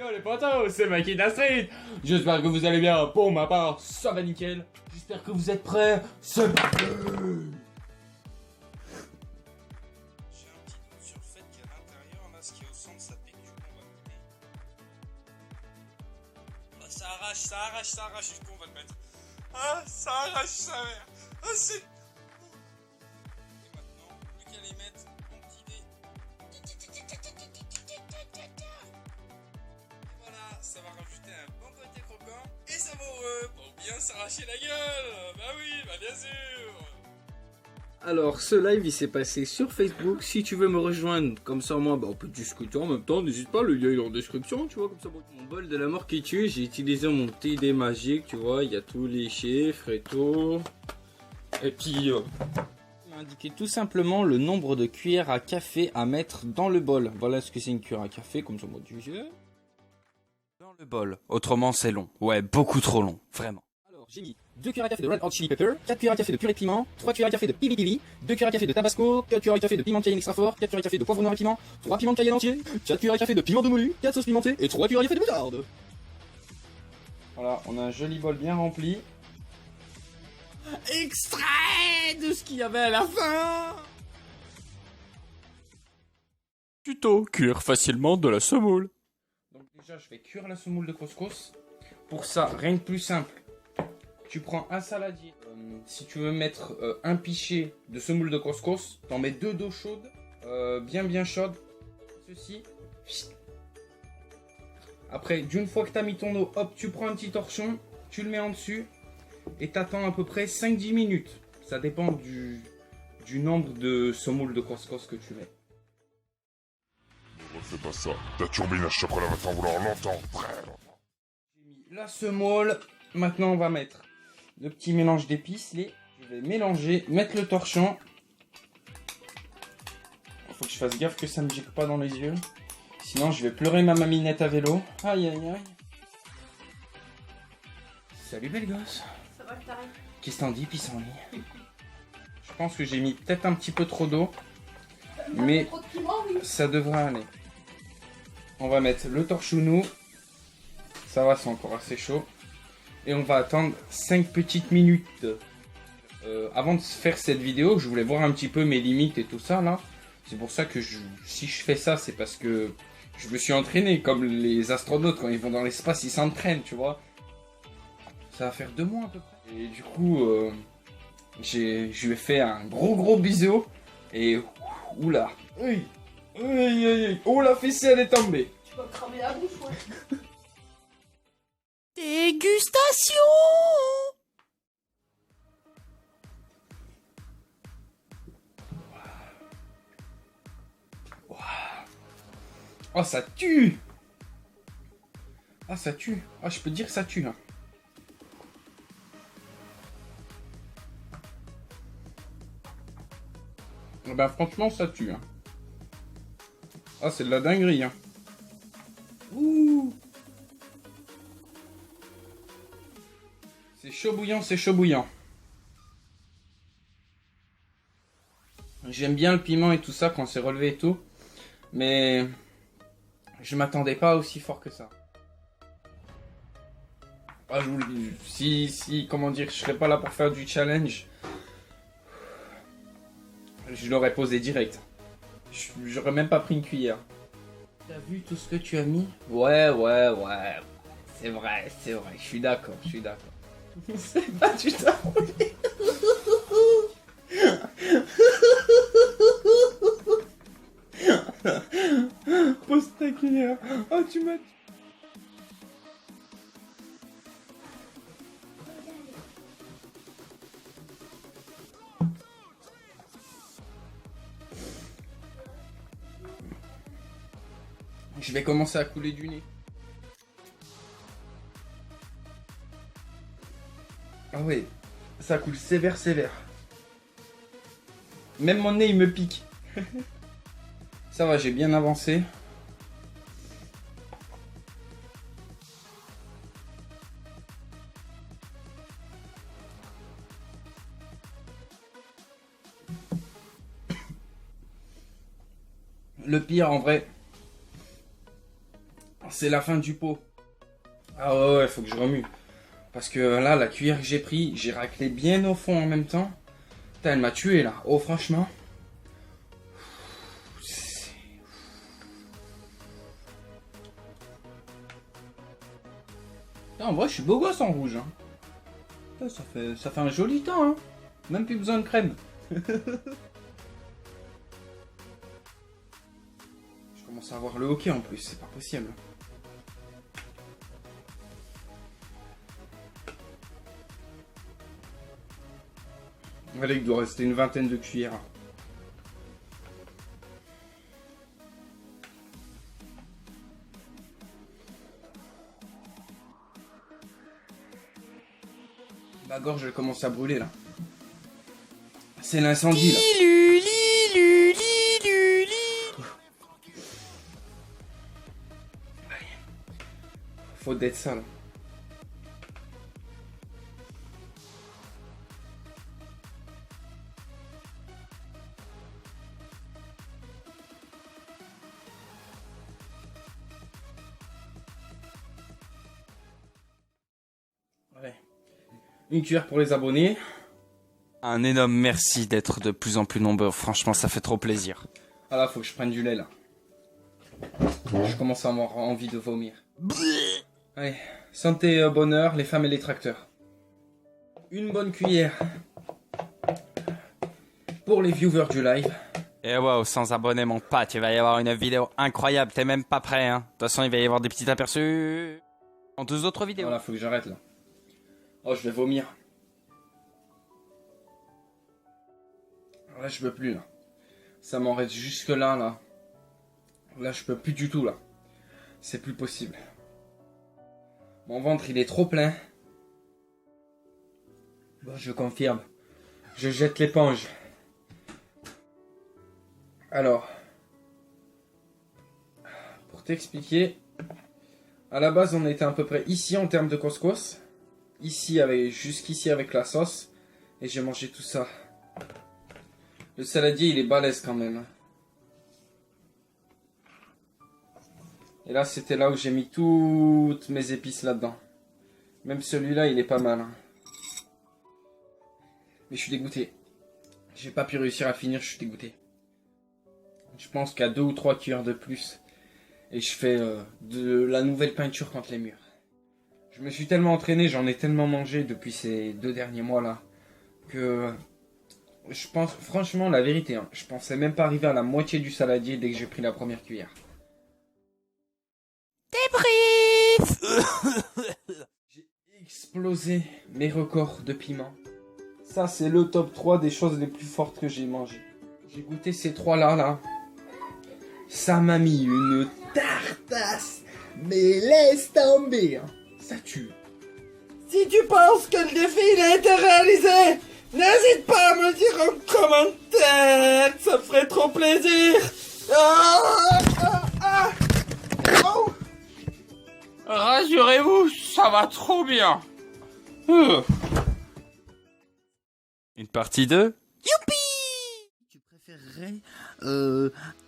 Yo les potos, c'est Mikey Street. J'espère que vous allez bien. Pour ma part, ça va nickel. J'espère que vous êtes prêts. C'est parti. J'ai un petit doute sur le fait qu'à l'intérieur, là, ce qui est au centre, ça pique. Du coup, on va couper. Ah, ça arrache. Du coup, on va le mettre. Ah, ça arrache sa mère. Ah, c'est. Et maintenant, plus qu'à les mettre, mon petit dé. Et voilà, ça va rajouter un bon côté croquant. Et savoureux pour bien s'arracher la gueule. Bah oui, bah bien sûr. Alors, ce live, il s'est passé sur Facebook. Si tu veux me rejoindre, comme ça, moi, on peut discuter en même temps. N'hésite pas, le lien est en description, tu vois, comme ça. Mon bol de la mort qui tue, j'ai utilisé mon petit dé magique, tu vois. Il y a tous les chiffres et tout. Et puis, il m'a indiqué tout simplement le nombre de cuillères à café à mettre dans le bol. Voilà ce que c'est une cuillère à café, comme ça, moi, du jeu. Dans le bol. Autrement, c'est long. Ouais, beaucoup trop long, vraiment. Alors, j'ai mis 2 cuillères à café de Red Hot Chili Pepper, 4 cuillères à café de purée de piment, 3 cuillères à café de pili pili, 2 cuillères à café de tabasco, 4 cuillères à café de piment de cayenne extra fort, 4 cuillères à café de poivre noir et piment, 3 piments de cayenne entier, 4 cuillères à café de piment de moulu, 4 sauces pimentées et 3 cuillères à café de moutarde. Voilà, on a un joli bol bien rempli. Extrait de ce qu'il y avait à la fin. Tuto, cuire facilement de la semoule. Donc déjà, je vais cuire la semoule de couscous. Pour ça, rien de plus simple. Tu prends un saladier. Si tu veux mettre un pichet de semoule de couscous, t'en mets 2 d'eau chaude, bien chaude. Ceci. Après, d'une fois que t'as mis ton eau, hop, tu prends un petit torchon, tu le mets en dessus et t'attends à peu près 5-10 minutes. Ça dépend du nombre de semoule de couscous que tu mets. Ne refais pas ça. Ta turbine à chaque fois, va t'en vouloir longtemps. J'ai mis la semoule. Maintenant, on va mettre le petit mélange d'épices. Je vais mélanger, mettre le torchon. Il faut que je fasse gaffe que ça ne me gicle pas dans les yeux. Sinon, je vais pleurer ma maminette à vélo. Aïe, aïe, aïe. Salut, belle gosse. Ça va que t'arrives? Qu'est-ce que t'en dis, pissenlit? Je pense que j'ai mis peut-être un petit peu trop d'eau. Mais Trop de piment, oui. ça devrait aller. On va mettre le torchounou. Ça va, c'est encore assez chaud. Et on va attendre 5 petites minutes. Avant de faire cette vidéo, je voulais voir un petit peu mes limites et tout ça là. C'est pour ça que si je fais ça, c'est parce que je me suis entraîné. Comme les astronautes, quand ils vont dans l'espace, ils s'entraînent, tu vois. Ça va faire 2 mois à peu près. Et du coup, je lui ai fait un gros bisou. Et oula. Aïe. Oh, la fessée, elle est tombée. Tu vas cramer la bouche, ouais. Dégustation. Oh, ça tue. Ah, ça tue. Ah, je peux dire que ça tue, hein. Ben, franchement, ça tue, hein. Ah, c'est de la dinguerie, hein. Ouh. C'est chaud bouillant, c'est chaud bouillant. J'aime bien le piment et tout ça quand c'est relevé et tout. Mais je m'attendais pas aussi fort que ça. Ah, je vous le dis, si, comment dire, je serais pas là pour faire du challenge, je l'aurais posé direct. J'aurais même pas pris une cuillère. T'as vu tout ce que tu as mis? Ouais. C'est vrai, je suis d'accord. C'est pas du tout. Pose ta cuillère. Oh, tu m'as... Je vais commencer à couler du nez. Ah ouais, ça coule sévère. Même mon nez, il me pique. Ça va, j'ai bien avancé. Le pire, en vrai, c'est la fin du pot. Ah ouais, faut que je remue. Parce que là, la cuillère que j'ai pris, j'ai raclé bien au fond en même temps. Putain, elle m'a tué là. Oh, franchement. Putain, en vrai, je suis beau gosse en rouge. Hein. Putain, ça fait un joli temps. Hein. Même plus besoin de crème. Je commence à avoir le hockey en plus, c'est pas possible. Allez, il doit rester une vingtaine de cuillères. Ma gorge elle commence à brûler là. C'est l'incendie là. Faut d'être ça là. Ouais. Une cuillère pour les abonnés. Un énorme merci d'être de plus en plus nombreux. Franchement, ça fait trop plaisir. Ah là, faut que je prenne du lait là. Je commence à avoir envie de vomir. Allez, santé, bonheur, les femmes et les tracteurs. Une bonne cuillère pour les viewers du live. Et wow, sans abonnés, mon pote, il va y avoir une vidéo incroyable. T'es même pas prêt, hein. De toute façon, il va y avoir des petits aperçus en 2 autres vidéos. Voilà, faut que j'arrête là. Oh, je vais vomir. Là, je peux plus là. Ça m'en reste jusque là, là. Là, je peux plus du tout là. C'est plus possible. Mon ventre, il est trop plein. Bon, je confirme. Je jette l'éponge. Alors, pour t'expliquer, à la base, on était à peu près ici en termes de couscous. Ici, jusqu'ici avec la sauce. Et j'ai mangé tout ça. Le saladier, il est balèze quand même. Et là, c'était là où j'ai mis toutes mes épices là-dedans. Même celui-là, il est pas mal. Hein. Mais je suis dégoûté. J'ai pas pu réussir à finir, je suis dégoûté. Je pense qu'à 2 ou 3 cuillères de plus. Et je fais de la nouvelle peinture contre les murs. Je me suis tellement entraîné, j'en ai tellement mangé depuis ces 2 derniers mois-là. Que... Je pense, franchement, la vérité, hein, je pensais même pas arriver à la moitié du saladier dès que j'ai pris la première cuillère. J'ai explosé mes records de piment. Ça, c'est le top 3 des choses les plus fortes que j'ai mangées. J'ai goûté ces 3-là, là. Ça m'a mis une tartasse. Mais laisse tomber, hein. Ça tue. Si tu penses que le défi, il a été réalisé, n'hésite pas à me le dire en commentaire, ça me ferait trop plaisir. Oh. Rassurez-vous, ça va trop bien. Une partie 2. Tu préférerais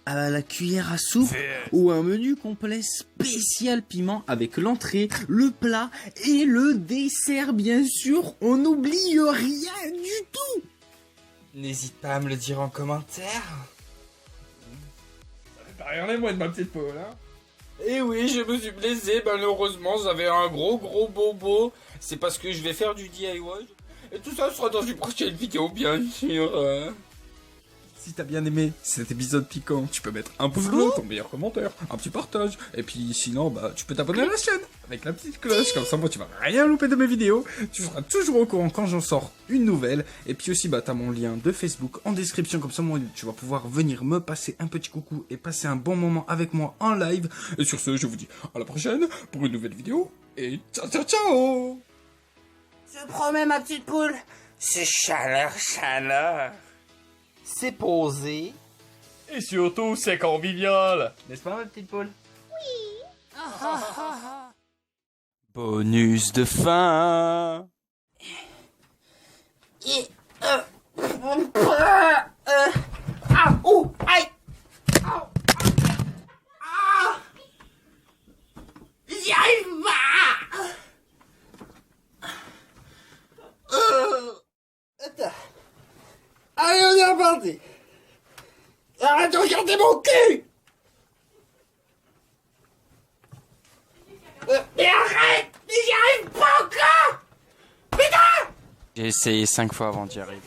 à la cuillère à soupe ou un menu complet spécial piment avec l'entrée, le plat et le dessert bien sûr. On n'oublie rien du tout. N'hésite pas à me le dire en commentaire. T'as regardé moi de ma petite peau là. Et oui, je me suis blessé, malheureusement, j'avais un gros bobo. C'est parce que je vais faire du DIY. Et tout ça sera dans une prochaine vidéo, bien sûr. Si t'as bien aimé cet épisode piquant, tu peux mettre un pouce bleu, ton meilleur commentaire, un petit partage. Et puis sinon, bah tu peux t'abonner à la chaîne avec la petite cloche. Comme ça, moi, tu vas rien louper de mes vidéos. Tu seras toujours au courant quand j'en sors une nouvelle. Et puis aussi, bah t'as mon lien de Facebook en description. Comme ça, moi, tu vas pouvoir venir me passer un petit coucou et passer un bon moment avec moi en live. Et sur ce, je vous dis à la prochaine pour une nouvelle vidéo. Et ciao, ciao, ciao! Je promets ma petite poule. C'est chaleur. C'est posé. Et surtout, c'est convivial. N'est-ce pas, ma petite poule? Oui. Bonus de fin. Et oh, aïe. j'y arrive pas. Attends. Allez, on est reparti. Arrête de regarder mon cul. Mais arrête. Mais j'y arrive pas encore. Putain. J'ai essayé 5 fois avant d'y arriver.